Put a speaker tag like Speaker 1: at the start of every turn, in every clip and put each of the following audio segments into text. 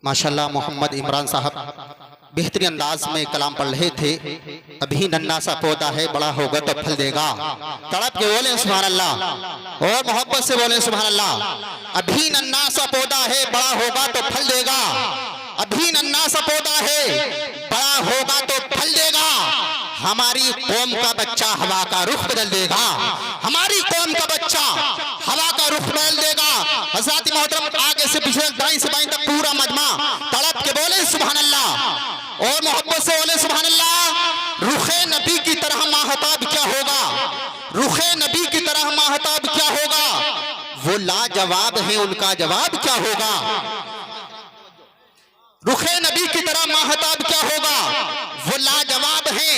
Speaker 1: माशाल्लाह मोहम्मद इमरान साहब बेहतरीन अंदाज में कलाम पढ़ रहे थे। अभी नन्ना सा पौधा है, बड़ा होगा तो फल देगा। तड़प के बोले सुभान अल्लाह और मोहब्बत से बोले सुभान अल्लाह। अभी नन्ना सा पौधा है, बड़ा होगा तो फल देगा। अभी नन्ना सा पौधा है, बड़ा होगा तो फल देगा। हमारी कौम का बच्चा हवा का रुख बदल देगा। हमारी कौम का बच्चा हवा का रुख बदल देगा। हज़रात मोहतरम आगे से पीछे दाएं से बाएं तक पूरा मजमा तड़प के बोले सुभान अल्लाह और मोहब्बत से बोले सुभान अल्लाह। रुखे नबी की तरह माहताब क्या होगा, रुखे नबी की तरह माहताब क्या होगा। वो लाजवाब है, उनका जवाब क्या होगा। रुखे नबी की तरह माहताब क्या होगा, वो लाजवाब हैं,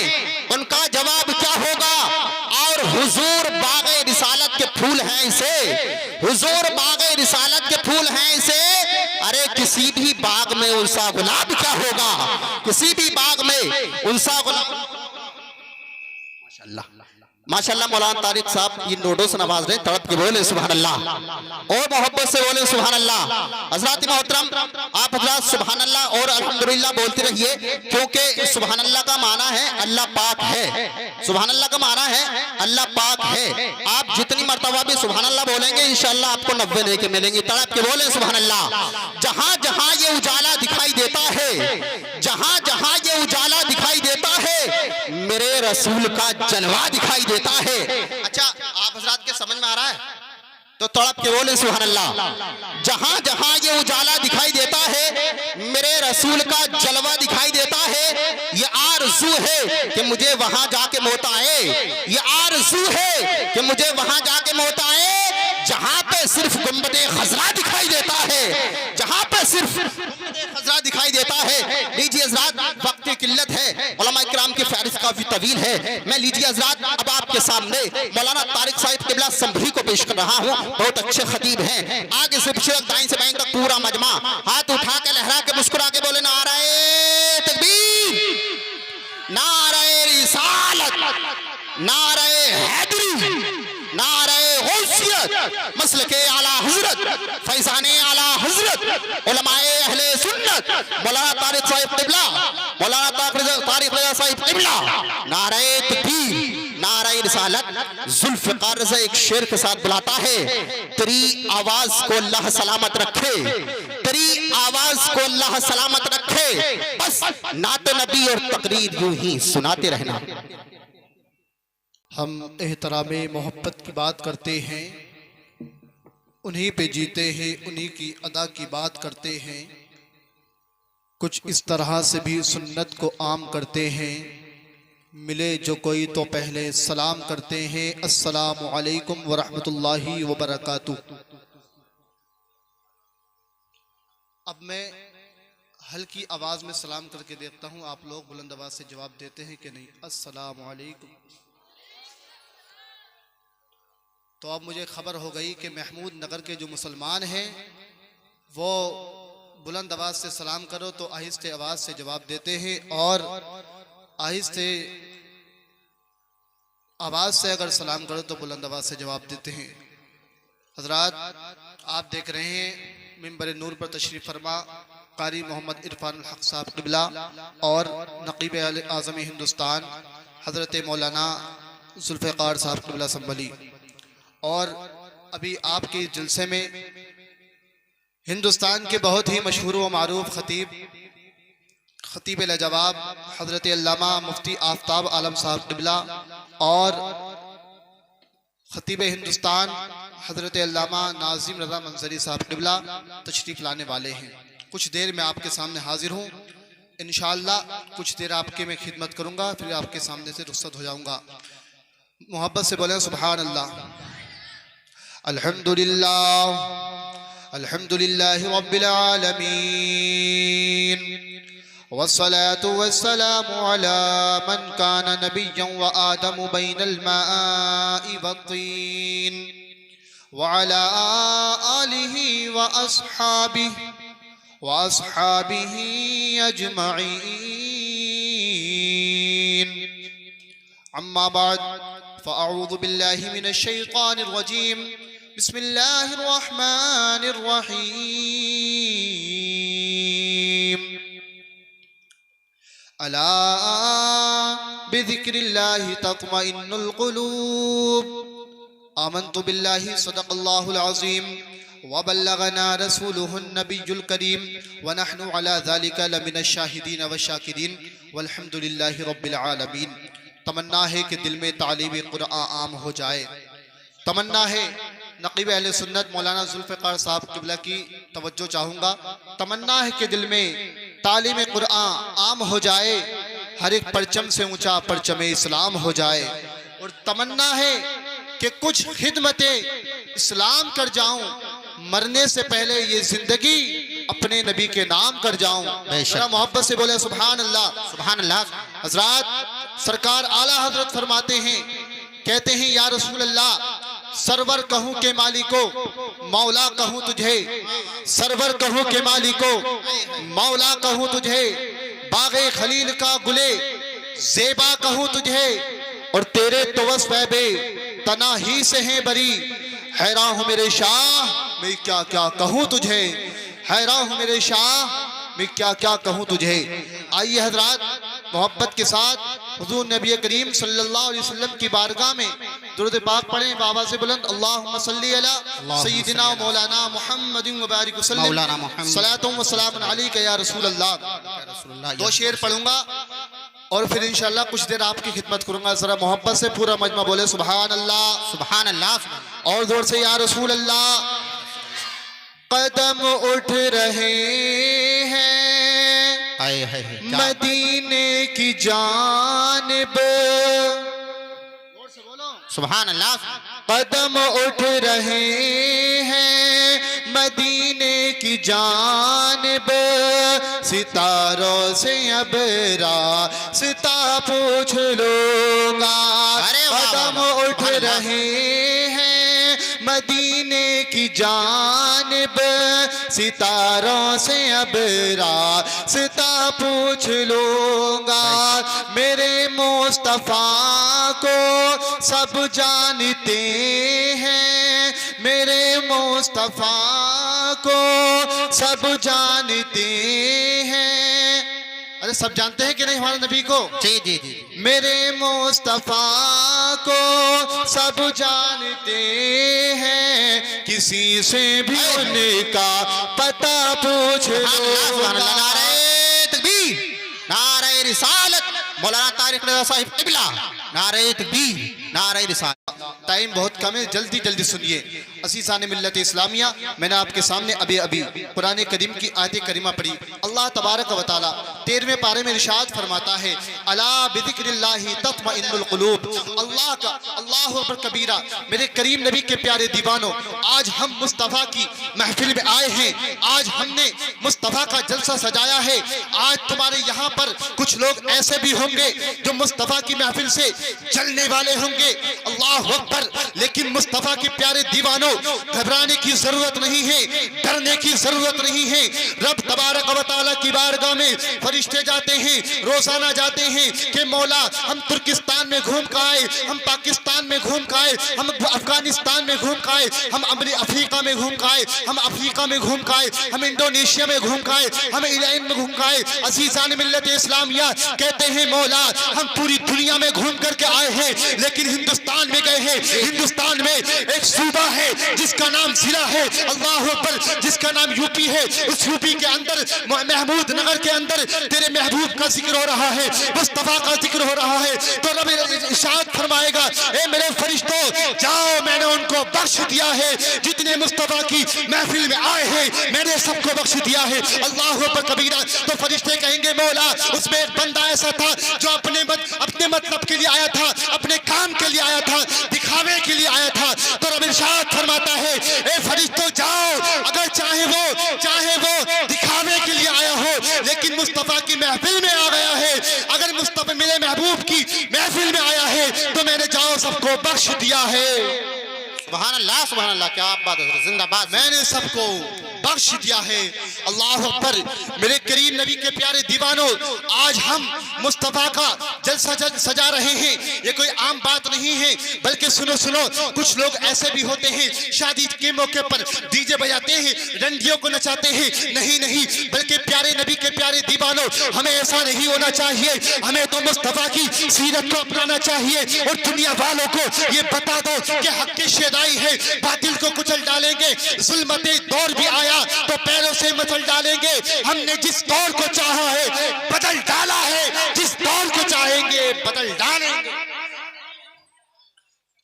Speaker 1: उनका जवाब क्या होगा। और हुजूर बागे रिसालत के फूल हैं इसे, हुजूर बागे रिसालत के फूल हैं इसे। अरे किसी भी बाग में उनसा गुलाब क्या होगा, किसी भी बाग में उनसा गुलाब। माशाअल्लाह माशाअल्लाह मौलाना तारिक साहब ये नोटों से नवाज रहे। तड़प के बोले सुभान अल्लाह और मोहब्बत से बोले सुभान अल्लाह। हज़रात मोहतरम आप हज़रात सुभान अल्लाह और अल्हम्दुलिल्लाह बोलते रहिए, क्योंकि सुभान अल्लाह का माना है अल्लाह पाक है। सुभान अल्लाह का माना है अल्लाह पाक है। आप जितनी मर्तबा भी सुभान अल्लाह बोलेंगे इंशाअल्लाह आपको 90 लेके मिलेंगे। तड़प के बोले सुभान अल्लाह। जहां जहां ये उजाला दिखाई देता है, जहां जहां ये उजाला दिखाई देता है, मेरे रसूल का जलवा दिखाई देता है। अच्छा आप हजरात के समझ में आ रहा है तो तड़प के बोले सुभान अल्लाह। जहां जहां ये उजाला दिखाई देता है, मेरे रसूल का जलवा दिखाई देता है। ये आरज़ू है कि मुझे वहां जाके मौत आए, ये आरज़ू है कि मुझे वहां जाके मौत आए जहां पे सिर्फ गुंबदे खज़रा दिखाई देता है, जहां पे सिर्फ गुंबदे खज़रा दिखाई देता है। लीजिए हज़रात वक्त की किल्लत है, उलमा इकराम की फहरिस्त काफी तवील है। मैं लीजिए हज़रात अब आपके सामने मौलाना तारिक साहिब क़िबला संभरी को पेश कर रहा हूँ। बहुत अच्छे खतीब हैं। आगे से पीछे दाएं से बाएं तक पूरा मजमा हाथ उठा के लहरा के मुस्कुरा के बोले नारे तकबीर, नारे रिसालत, नारे हैदरी, नारे गौसियत, मसलके आला हजरत, फैज़ाने आला हजरत, उलमाए अहले सुन्नत, मौलाना तारिक साहिब क़िबला, मौलाना तारिक साहिब क़िबला, नारे तकबीर, नारे रिसालत। जुल्फ़िकार से एक शेर के साथ बुलाता है, तेरी आवाज को अल्लाह सलामत रखे, तेरी आवाज को अल्लाह सलामत रखे। बस नात नबी और तकरीर यूं ही सुनाते रहना।
Speaker 2: हम एहतरामे मोहब्बत की बात करते हैं, उन्हीं पे जीते हैं, उन्हीं की अदा की बात करते हैं। कुछ इस तरह से भी सुन्नत को आम करते हैं। मिले जो कोई तो पहले सलाम करते हैं, अस्सलामु अलैकुम व रहमतुल्लाहि व बरकातुहू। अब मैं हल्की आवाज़ में सलाम करके देखता हूँ, आप लोग बुलंद आवाज़ से जवाब देते हैं कि नहीं। अस्सलामु अलैकुम। तो अब मुझे खबर हो गई कि महमूद नगर के जो मुसलमान हैं वो बुलंद आवाज़ से सलाम करो तो आहिस्ते आवाज़ से जवाब देते हैं, और आहिस्ते आवाज़ से अगर सलाम करो तो बुलंद आवाज़ से जवाब देते हैं। हजरात आप देख रहे हैं मिंबर नूर पर तशरीफ़ फरमा कारी मोहम्मद इरफान हक साहब क़िबला और नक़ीब आज़म हिंदुस्तान हज़रत मौलाना जुल्फ़िकार साहब क़िबला संभली। और अभी आपके जलसे में हिंदुस्तान के बहुत ही मशहूर व मारूफ खतीब लाजवाब हज़रत अल्लामा मुफ्ती आफ्ताब आलम साहब क़िबला और खतीब हिंदुस्तान हज़रत अल्लामा नाज़िम रज़ा मंजरी साहब क़िबला तशरीफ़ लाने वाले हैं। कुछ देर में आपके सामने हाजिर हूँ इंशाअल्लाह। कुछ देर आपके मैं खिदमत करूँगा, फिर आपके सामने से रुख़्सत हो जाऊँगा। मोहब्बत से बोलें सुभान अल्लाह। अल्हम्दुलिल्लाह अल्हम्दुलिल्लाहि रब्बिल आलमीन वस्सलातु वस्सलामु अला मन काना नबिय्यन व आदमु बैनल माइ वत्तीन व अला आलिहि व अस्हाबिहि अजमईन। अम्मा बाद फ़अऊज़ु बिल्लाहि मिनश शैतानिर रजीम। बिस्मिल्लाहिर रहमानिर रहीम। अला बिज़िक्रिल्लाहि तत्मइन्नुल क़ुलूब। आमन्तु बिल्लाहि सदक़ल्लाहुल अज़ीम व बल्लगना रसूलुहुन नबियुल करीम व नहनु अला ज़ालिका लमिनश शाहिदीन व शाकिरीन वल्हम्दुलिल्लाहि रब्बिल आलमीन। तमन्ना है कि दिल में तालीम कुरान आम हो जाए। तमन्ना है नक़ीब अहले सुन्नत मौलाना ज़ुल्फ़िकार साहब क़िबला की तवज्जो चाहूँगा। तमन्ना है कि दिल में तालीम कुरान आम हो जाए, हर एक परचम से ऊंचा परचम इस्लाम हो जाए। और तमन्ना है कि कुछ खिदमते इस्लाम कर जाऊं, मरने से पहले ये जिंदगी अपने नबी के नाम कर जाऊं। जरा मोहब्बत से बोले सुभान अल्लाह, सुभान अल्लाह। हजरात सरकार आला हजरत फरमाते हैं, कहते हैं या रसूल अल्लाह, सरवर कहूं के मालिको मौला कहूं तुझे, सरवर कहूं के मालिको मौला कहूं तुझे, बागे खलील का गुले ज़ेबा कहूं तुझे, और तेरे तो वस्फ़े तना ही से हैं बरी। हैरान हूं मेरे शाह मैं क्या क्या कहूं तुझे, हैरान हूं मेरे शाह मैं क्या क्या कहूं तुझे। आइए हजरात मोहब्बत के साथ हुजूर नबी करीम सल्लल्लाहु अलैहि वसल्लम की बारगाह में दुरूद पाक पढ़ें बाबा से बुलंद। अल्लाहुम्मा सल्ली अला सय्यिदिना मौलाना मुहम्मदिन व बारिक वसल्लम सलातुम व सलामुन अलैका या रसूल अल्लाह। दो शेर पढ़ूंगा और फिर इंशाअल्लाह कुछ देर आपकी खिदमत करूंगा। जरा मोहब्बत से पूरा मजमा बोले सुभान अल्लाह, सुभान अल्लाह। और जोर से या रसूल अल्लाह। कदम उठ रहे हैं मदीने की जानिब, सुभान अल्लाह। कदम उठ रहे हैं मदीने की जानिब, सितारों से अब रास्ता पूछ लूंगा। कदम उठ रहे हैं मदीने की जानिब, सितारों से अब रास्ता पूछ लूंगा। मेरे मुस्तफा को सब जानते हैं, मेरे मुस्तफा को सब जानते हैं। अरे सब जानते हैं कि नहीं हमारे नबी को? जी जी जी। मेरे मुस्तफा को सब जानते हैं, किसी से भी उनका पता पूछ लो। नारे तकबीर, नारे रिसालत, मौलाना तारिक रज़ा साहिब क़िबला, नारे तकबीर, नारे रिसालत। टाइम बहुत कम है, जल्दी जल्दी सुनिए। अज़ीज़ान मिल्लत इस्लामिया, मैंने आपके सामने अभी अभी कुरान करीम की आयत करीमा पढ़ी। अल्लाह तबारक व तआला 13वें पारे में इरशाद फरमाता है, अला बिज़िक्रिल्लाहि तत्मइन्नुल क़ुलूब। अल्लाह का अल्लाहु अकबर कबीरा। मेरे करीम नबी के प्यारे दीवानों, आज हम मुस्तफ़ा की महफिल में आए हैं, आज हमने मुस्तफ़ा का जलसा सजाया है। आज तुम्हारे यहाँ पर कुछ लोग ऐसे भी होंगे जो मुस्तफ़ा की महफिल से चलने वाले होंगे, अल्लाह अकबर। लेकिन मुस्तफ़ा के प्यारे दीवानों, घबराने की जरूरत नहीं है, डरने की जरूरत नहीं है। रब तबारक व तआला की बारगाह में फरिश्ते जाते हैं, रोजाना जाते हैं कि मौला हम तुर्किस्तान में घूम कर आए, हम पाकिस्तान में घूम कर आए, हम अफगानिस्तान में घूम कर आए, हम अफ्रीका में घूम कर आए, हम अफ्रीका में घूम कर आए, हम इंडोनेशिया में घूम कर आए, हम ईरान में घूम कर आए। अज़ीज़ान मिल्लत इस्लामिया कहते हैं मौला हम पूरी दुनिया में घूम करके आए हैं, लेकिन हिंदुस्तान में गए हैं। हिंदुस्तान में एक सूबा है जिसका नाम जिला है, अल्लाह अकबर, जिसका नाम यूपी है। उस यूपी के अंदर महमूद नगर के अंदर तेरे महबूब का जिक्र हो रहा है, मुस्तफा का जिक्र हो रहा है। तो रब इरशाद फरमाएगा, ए मेरे फरिश्तों जाओ, मैंने उनको बख्श दिया है जितने मुस्तफा की महफिल में आए हैं, मैंने सबको बख्श दिया है। अल्लाह अकबर कबीरा। तो फरिश्ते कहेंगे मौला उसमें एक बंदा ऐसा था जो अपने मतलब के लिए आया था, अपने काम के लिए आया था, दिखावे के लिए आया था। तो रब इरशाद फरमाता है, ए फरिश्तों जाओ, अगर चाहे वो दिखावे के लिए आया हो लेकिन मुस्तफा की महफिल में आ गया है, अगर मुस्तफा मेरे महबूब की महफिल में आया है तो मैंने जाओ सबको बख्श दिया है। सुभान अल्लाह, सुभान अल्लाह, क्या बात है, जिंदाबाद। मैंने सबको बख्श दिया है। अल्लाह अकबर। मेरे करीम नबी के प्यारे दीवानों, आज हम मुस्तफा का जलसा सजा रहे हैं। ये कोई आम बात नहीं है, बल्कि सुनो सुनो, कुछ लोग ऐसे भी होते हैं शादी के मौके पर डीजे बजाते हैं, रंडियों को नचाते हैं। नहीं नहीं, बल्कि प्यारे नबी के प्यारे दीवानों, हमें ऐसा नहीं होना चाहिए। हमें तो मुस्तफा की सीरत को अपनाना चाहिए और दुनिया वालों को ये बता दो कि हक की शेदाई है, बातिल को कुचल डालेंगे। जुल्मते दौर भी आया तो पैरों से मचल डालेंगे। हमने जिस दौर को चाहा है बदल डाला है, जिस दौर को चाहेंगे बदल डालेंगे,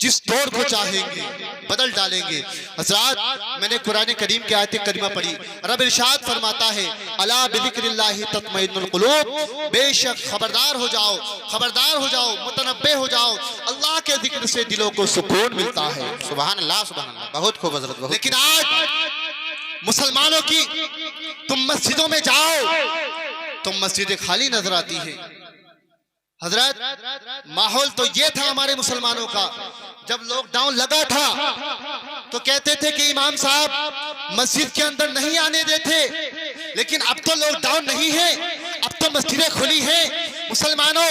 Speaker 2: जिस दौर को चाहेंगे बदल डालेंगे। हज़रात, मैंने कुरान करीम की आयत करीमा पढ़ी। रब इरशाद फरमाता है, अला बिज़िक्रिल्लाहि तत्मइन्नुल क़ुलूब, बेशक खबरदार हो जाओ, खबरदार हो जाओ, मुतनब्बे हो जाओ, अल्लाह के जिक्र से दिलों को सुकून मिलता है।
Speaker 1: सुभान अल्लाह, सुभान अल्लाह, बहुत खूब हजरत, बहुत।
Speaker 2: लेकिन आज मुसलमानों की तुम मस्जिदों में जाओ तो मस्जिदें खाली नजर आती है। हजरत, माहौल तो ये था हमारे मुसलमानों का, जब लॉकडाउन लगा था तो कहते थे कि इमाम साहब मस्जिद के अंदर नहीं आने देते, लेकिन अब तो लॉकडाउन नहीं है, अब तो मस्जिदें खुली हैं। मुसलमानों,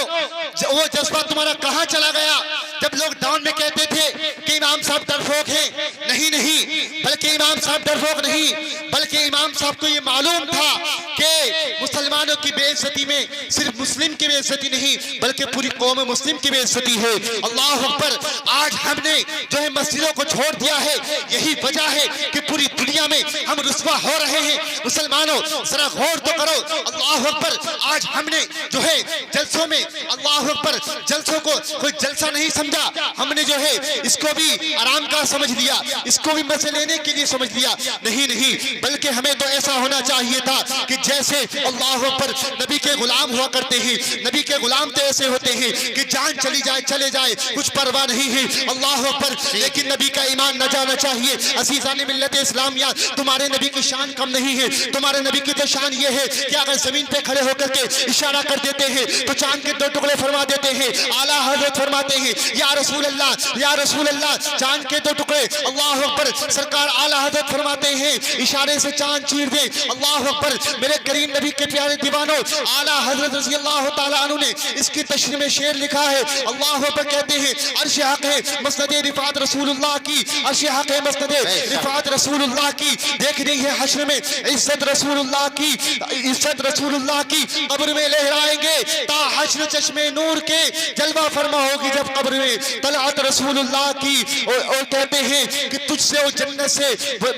Speaker 2: वो जज्बा तुम्हारा कहां चला गया जब लॉकडाउन में कहते थे कि इमाम साहब डरपोक हैं? नहीं नहीं, बल्कि इमाम साहब डरपोक नहीं, बल्कि इमाम साहब को ये मालूम था कि मुसलमानों की बेइज्जती में सिर्फ मुस्लिम की बेइज्जती नहीं, बल्कि पूरी कौम मुस्लिम की बेइज्जती है। अल्लाह अकबर। आज हमने जो है मस्जिदों को छोड़ दिया है, यही वजह है कि पूरी दुनिया में हम रुस्वा हो रहे हैं। मुसलमानों, जरा गौर तो करो। अल्लाह अकबर। आज हमने जो है जलसों में, अल्लाह अकबर, जलसों को कोई जलसा नहीं समझा, हमने जो है इसको भी आराम का समझ लिया, इसको भी मजे लेने के लिए समझ लिया। नहीं नहीं, बल्कि हमें तो ऐसा होना चाहिए था कि जैसे अल्लाह अकबर नबी के गुलाम हुआ करते हैं। नबी के गुलाम तो ऐसे होते हैं कि जान चली जाए चले जाए, कुछ परवाह नहीं है। अल्लाह अकबर। लेकिन नबी का ईमान न जाना चाहिए। अज़ीज़ान मिल्लत इस्लामिया, तुम्हारे नबी की शान कम नहीं है। तुम्हारे नबी की तो शान ये है कि अगर जमीन पे खड़े होकर के इशारा कर देते हैं तो चांद के 2 टुकड़े फरमा देते हैं। आला हज़रत फरमाते हैं, या रसूल अल्लाह, या रसूल अल्लाह, चांद के 2 टुकड़े। अल्लाह अकबर। सरकार आला हज़रत फरमाते हैं, इशारे से चांद चीर दे। अल्लाह अकबर। मेरे करीम नबी के प्यारे दीवानों, आला हज़रत रज़ी अल्लाह तआला अन्हु ने इसकी तशरीह में शेर लिखा है। अल्लाह अकबर कहते हैं, अर्श हक है मसनद रिफात रसूलुल्लाह की, अर्श हक है मसनद रिफात रसूलुल्लाह की। देखनी है हश्र में इज्जत रसूलुल्लाह की, इज्जत रसूलुल्लाह की कब्र में लहराएंगे ता हश्र चश्मे नूर के, जलवा फरमा होगी जब कब्र में तलअत रसूलुल्लाह की। और कहते हैं कि तुझसे वो जन्नत से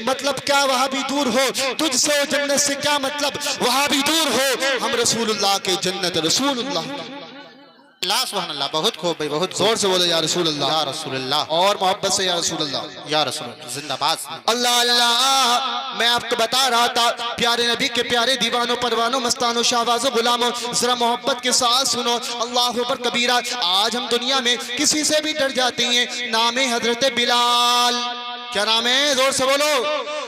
Speaker 2: मतलब क्या वहां भी दूर हो, तुझसे वो जन्नत से क्या मतलब वहां भी दूर हो, हम रसूलुल्लाह के जन्नत रसूलुल्लाह।
Speaker 1: सुभान अल्लाह, बहुत खूब भाई, बहुत
Speaker 2: जोर से बोले या रसूल अल्लाह,
Speaker 1: या रसूल अल्लाह,
Speaker 2: और मोहब्बत से या रसूल अल्लाह,
Speaker 1: या रसूल अल्लाह, जिंदाबाद।
Speaker 2: अल्लाह अल्लाह। मैं आपको बता रहा था, प्यारे नबी के प्यारे दीवानों, परवानों, मस्तानों, शाहबाजों, गुलामों, जरा मोहब्बत के साथ सुनो। अल्लाह अकबर कबीरा। आज हम दुनिया में किसी से भी डर जाते हैं। नाम है हजरत बिलाल। क्या नाम है? जोर से बोलो।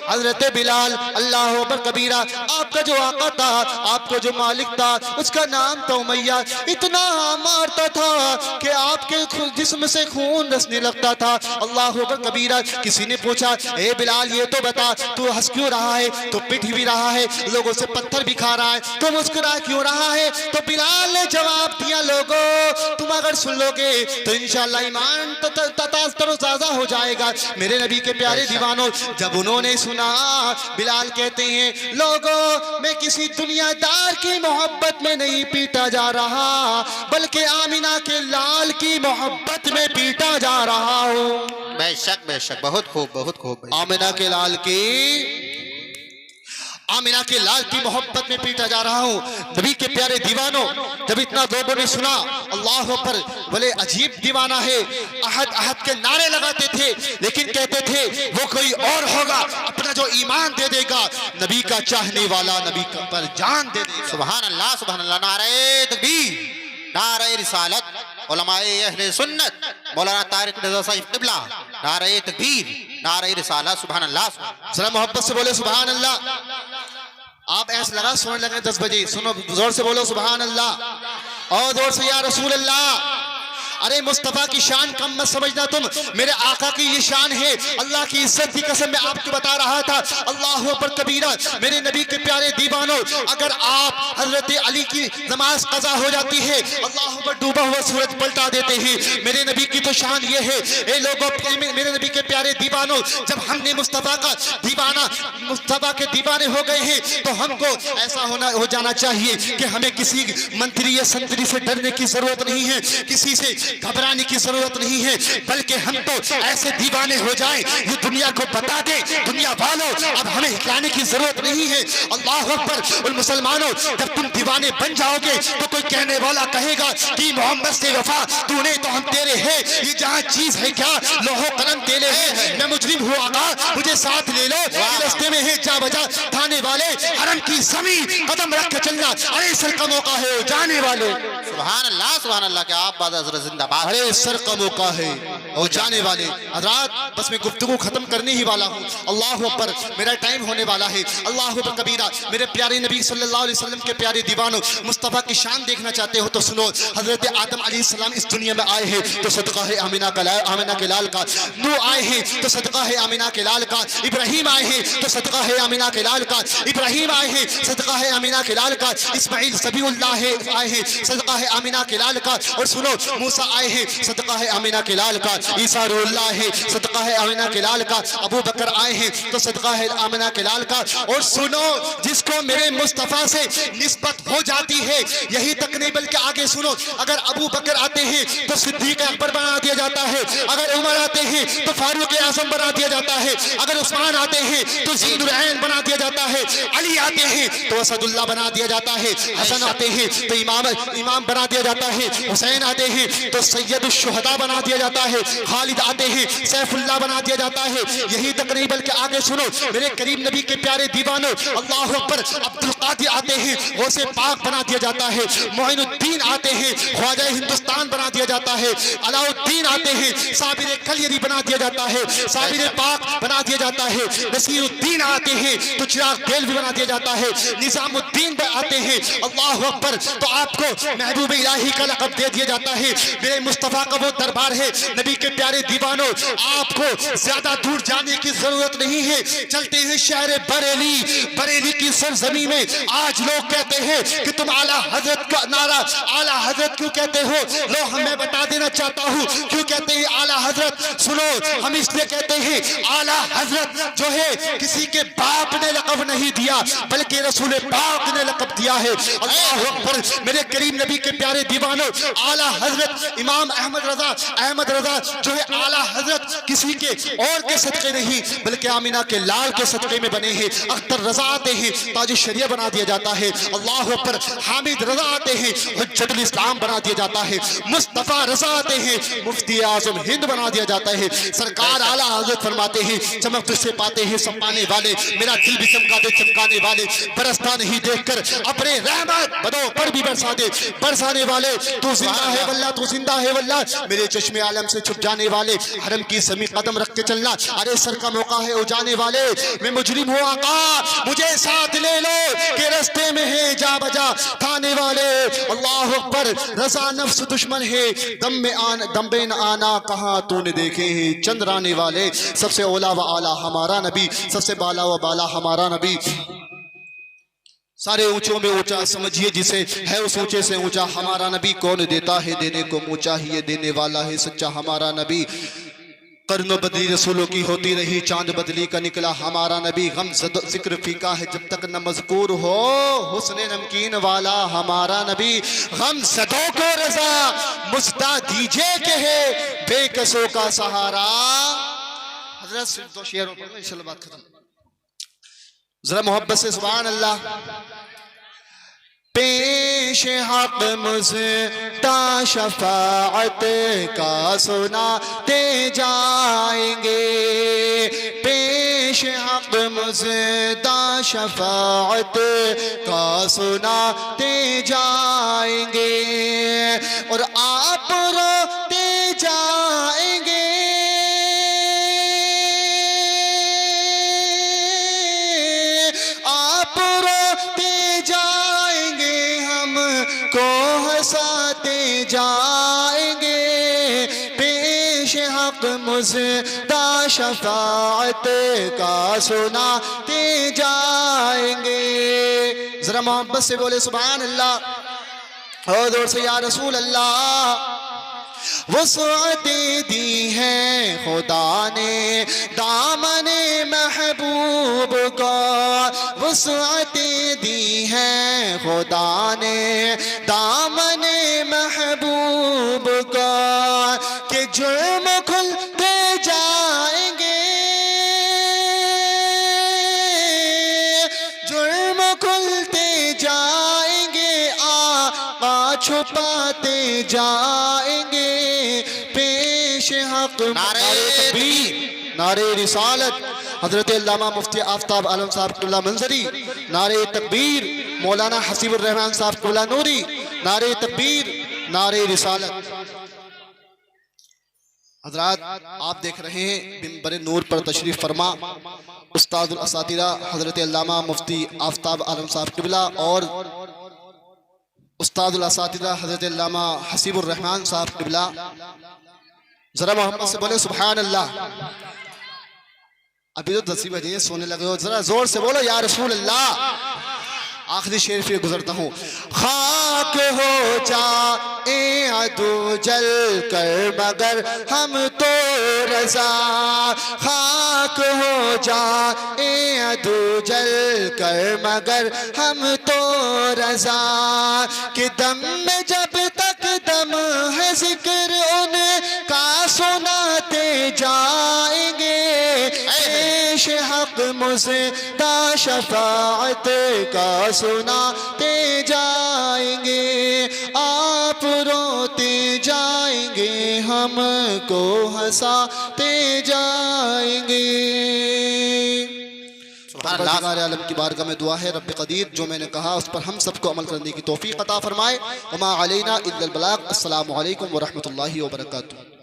Speaker 2: हजरत बिलाल। अल्लाह अकबर कबीरा। आपका जो आका था, आपका जो मालिक था, उसका नाम था उमैया। इतना मारता था कि आपके जिस्म से खून रसने लगता था। अल्लाह अकबर कबीरा। किसी ने पूछा, ए बिलाल ये तो बता, तू हंस क्यों रहा है, तो पिट भी रहा है, लोगों से पत्थर भी खा रहा है, तो मुस्कुरा क्यों रहा है? तो बिलाल ने जवाब दिया, लोगों तुम अगर सुन लोगे तो इंशाअल्लाह ईमान तरोताजा हो जाएगा। मेरे नबी के प्यारे दीवानों, जब उन्होंने सुना, बिलाल कहते हैं, लोगों मैं किसी दुनियादार की मोहब्बत में नहीं पीटा जा रहा, बल्कि आमिना के लाल की मोहब्बत में पीटा जा रहा हूँ।
Speaker 1: बेशक बेशक, बहुत खूब, बहुत खूब।
Speaker 2: आमिना के लाल की, आमिना के लाल की मोहब्बत में पीटा जा रहा हूँ। नबी के प्यारे दीवानों, जब इतना लोगों ने सुना, अल्लाह पर बोले अजीब दीवाना है। अहद अहद के नारे लगाते थे, लेकिन कहते थे वो कोई और होगा, अपना जो ईमान दे देगा, नबी का चाहने वाला नबी पर जान दे देगा।
Speaker 1: सुभान अल्लाह, सुभान अल्लाह। नारे तकबीर, नारे रिसालत, उलमाए अहले सुन्नत, मौलाना तारिक रज़ा साहिब क़िबला, नारे तकबीर, नारे रिसालत, सुभान अल्लाह।
Speaker 2: जरा मोहब्बत से बोले सुभान अल्लाह। आप ऐसे लगा सुनने लगे 10 बजे, सुनो जोर से बोलो सुभान अल्लाह, और जोर से या रसूल अल्लाह।
Speaker 1: अरे मुस्तफा की शान कम मत समझना तुम, मेरे आका की ये शान है। अल्लाह की इज्जत की कसम मैं आपको बता रहा था। अल्लाह पर कबीरा, मेरे नबी के प्यारे दीवानों, अगर आप हजरत अली की नमाज कज़ा हो जाती है, अल्लाह पर डूबा हुआ सूरज पलटा देते हैं। मेरे नबी की तो शान ये है। ए लोगों, मेरे नबी के प्यारे दीवानों, जब हमने मुस्तफा का दीवाना, मुस्तफा के दीवाने हो गए हैं, तो हमको ऐसा हो जाना चाहिए कि हमें किसी मंत्री या संतरी से डरने की जरूरत नहीं है, किसी से घबराने की जरूरत नहीं है, बल्कि हम तो ऐसे दीवाने हो जाएं, ये दुनिया को बता दे, दुनिया वालों अब हमें हिलाने की जरूरत नहीं है। अल्लाह अकबर। उन मुसलमानों, जब तुम दीवाने बन जाओगे तो कोई कहने वाला कहेगा कि मोहम्मद से वफा तूने तो हम तेरे हैं, ये जहां चीज है क्या लोहो कलम तेरे है, मैं मुजरिम हूँ आका मुझे साथ ले लो, रास्ते में है जा बजा थाने वाले, हरम की जमीन कदम रख के चलना, अरे सर का मौका है जाने वाले। सुभान अल्लाह क्या आप बात हज़रत जिंदाबाद। अरे सर का मौका है और जाने वाले। हज़रात बस मैं गुफ्तगू खत्म करने ही वाला हूँ। अल्लाह अकबर, मेरा टाइम होने वाला है। अल्लाह अकबर कबीरा। मेरे प्यारे नबी सल्लल्लाहु अलैहि वसल्लम के प्यारे दीवानों, मुस्तफ़ा की शान देखना चाहते हो तो सुनो। हजरत आदम अलैहिस्सलाम इस दुनिया में आए हैं तो सदका है आमिना के लाल का। नूह आए हैं तो सदका है आमिना के लाल का। इब्राहिम आए हैं तो सदका है आमिना के लाल का। इब्राहिम आए हैं सदका है आमिना के लाल का। इस्माइल ज़बीहुल्लाह आए हैं सदका है आमिना के लाल का। और सुनो, मूसा आए हैं सदका है आमिना के लाल का। ईसा रूहुल्लाह है सदका है आमिना के लाल का। अबू बकर आए हैं तो सदका है आमिना के लाल का। और सुनो, जिसको मेरे मुस्तफ़ा से निस्बत हो जाती है, यही तक नहीं बल्कि आगे सुनो, अगर अबू बकर आते हैं तो सिद्दीक अकबर बना दिया जाता है, अगर उमर आते हैं तो फारूक आज़म बना दिया जाता है, अगर उस्मान आते हैं तो ज़ीनुल-ऐन बना दिया जाता है, अली आते हैं तो असदुल्लाह बना दिया जाता है, हसन आते हैं तो इमाम बना दिया जाता है, हुसैन आते हैं तो सैयदुश-शुहदा बना दिया जाता है, खालिद आते हैं सैफुल्लाह बना दिया जाता है। यही तक नहीं बल्कि आगे सुनो, मेरे करीम नबी के प्यारे दीवानों, अल्लाह अकबर, अब्दुल कादिर आते हैं गौसे पाक बना दिया जाता है, मोइनुद्दीन आते हैं ख्वाजा हिंदुस्तान बना दिया जाता है, अलाउद्दीन आते हैं साबिर कलियरी बना दिया जाता है, साबिर पाक बना दिया जाता है, नसीरुद्दीन आते हैं तो चिराग देलवी बना दिया जाता है, निजामुद्दीन आते हैं, अल्लाह अकबर, तो आपको महबूब इलाही का लक़ब दे दिया जाता है। मेरे मुस्तफ़ा का वो दरबार है। नबी के प्यारे दीवानों, आपको ज्यादा दूर जाने की जरूरत नहीं है, चलते हैं शहर बरेली की सरजमी में। आज लोग कहते हैं कि तुम आला हजरत का नारा, आला हजरत क्यों कहते हो? लो, मैं बता देना चाहता हूँ क्यों कहते हैं आला हजरत। सुनो, हम इसलिए कहते हैं आला हजरत जो है किसी के बाप ने लक़ब नहीं दिया, बल्कि रसूल पाक ने लक़ब दिया है। अल्लाह अकबर। मेरे करीम नबी के प्यारे दीवानों, आला हजरत इमाम अहमद रजा जो है आला हजरत किसी के और के सदक़े नहीं, बल्कि आमिना के लाल के सदक़े में बने हैं। अख्तर रजा आते हैं, ताज शरिया बना दिया जाता है। अल्लाह अकबर। हामिद रजा आते हैं, हुज्जतुल इस्लाम बना दिया जाता है। मुस्तफ़ा रजा आते हैं, मुफ्ती आज़म हिंद बना दिया जाता है। सरकार आला हजरत फरमाते हैं, चमक तुझसे पाते हैं सब पाने वाले, मेरा दिल भी चमका दे चमकाने वाले, बरसता नहीं देखकर अपने रहमत बदो पर भी बरसा दे बरसाने वाले, तू जिंदा है वल्लाह, तू जिंदा है वल्लाह, मेरे चश्मे आलम से छुप जाने वाले, हरम की समी कदम रख के चलना, अरे सर का मौका है ओ जाने वाले, मैं मुजरिम हूँ आका मुझे साथ ले लो के रास्ते में है जा बजा थाने वाले। अल्लाह अकबर। रजा नफ्स दुश्मन है, दम में न आना कहाँ तूने देखे हैं चंद्राने वाले। सबसे ओला व आला हमारा नबी, सबसे बाला व बाला हमारा नबी, सारे ऊंचों में ऊंचा समझिए जिसे है उस ऊंचे से ऊंचा हमारा नबी। कौन देता है देने को मुँह चाहिए, देने वाला है सच्चा हमारा नबी। कर्नो बदली रसूलों की होती रही, चांद बदली का निकला हमारा नबी। गम जिक्र फीका है जब तक न मज़कूर हो, हुस्न नमकीन वाला हमारा नबी। गम सदों को रजा मुस्ता दीजिए के है बेकसों का सहारा। हजरत सिर्फ दो शेरों पर इंशाल्लाह बात खत्म। जरा मोहब्बत से सुभान अल्लाह। पेश हक मुज़्ता शफाअत का सुनाते जाएंगे, पेश हक मुज़्ता शफाअत का सुनाते जाएंगे, और आप रोते जाएंगे, आप रोते जाएंगे, हमको हंसाते जाएंगे।
Speaker 2: मुझदा शफाअत का सुनाते जाएंगे। जरा मोहब्बत से बोले सुभान अल्लाह और जोर से या रसूल अल्लाह। वुसअतें दी हैं खुदा ने दामने महबूब को, वुसअतें दी हैं खुदा ने दामने महबूब को, कि जुर्म खुलते जाएंगे, जुर्म खुलते जाएंगे, आका छुपाते जाएंगे पेश हक।
Speaker 1: नारे तकबीर,
Speaker 2: नारे रिसालत हजरत अल्लामा मुफ्ती आफ्ताब आलम साहब क़िबला मंजरी, नारे तकबीर मौलाना हसीबुर रहमान साहब क़िबला नूरी, नारे तकबीर, नारे रिसालत। हजरात आप देख रहे हैं मिंबर नूर पर तशरीफ फरमा उस्तादुल असातिज़ा हजरत अल्लामा मुफ्ती आफ्ताब आलम साहब क़िबला और उस्तादुल असातिज़ा हजरत अल्लामा हसीबुर रहमान साहब क़िबला। जरा मोहम्मद से बोले सुभान अल्लाह। अभी तो 10 बजे सोने लगे हो, जरा जोर से बोलो या रसूल अल्लाह। आखिरी शेर फिर गुजरता हूँ। खाक हो जाए अदू जल कर मगर हम तो रजा, खाक हो जाए अदू जल कर मगर हम तो रजा, कि दम में जब तक दम है जिक्र उनका सुनाते जाएंगे, पेश हक मुझदा शफाअत का सुनाते जाएंगे, आप रोते जाएंगे हमको हंसाते जाएंगे। परवरदिगार आलम की बारगाह में दुआ है रब्बे कदीर जो मैंने कहा उस पर हम सबको अमल करने की तौफीक अता फरमाए। वमा अलैना इल्लल बलाग। अस्सलामु अलैकुम व रहमतुल्लाहि व बरकातुहू।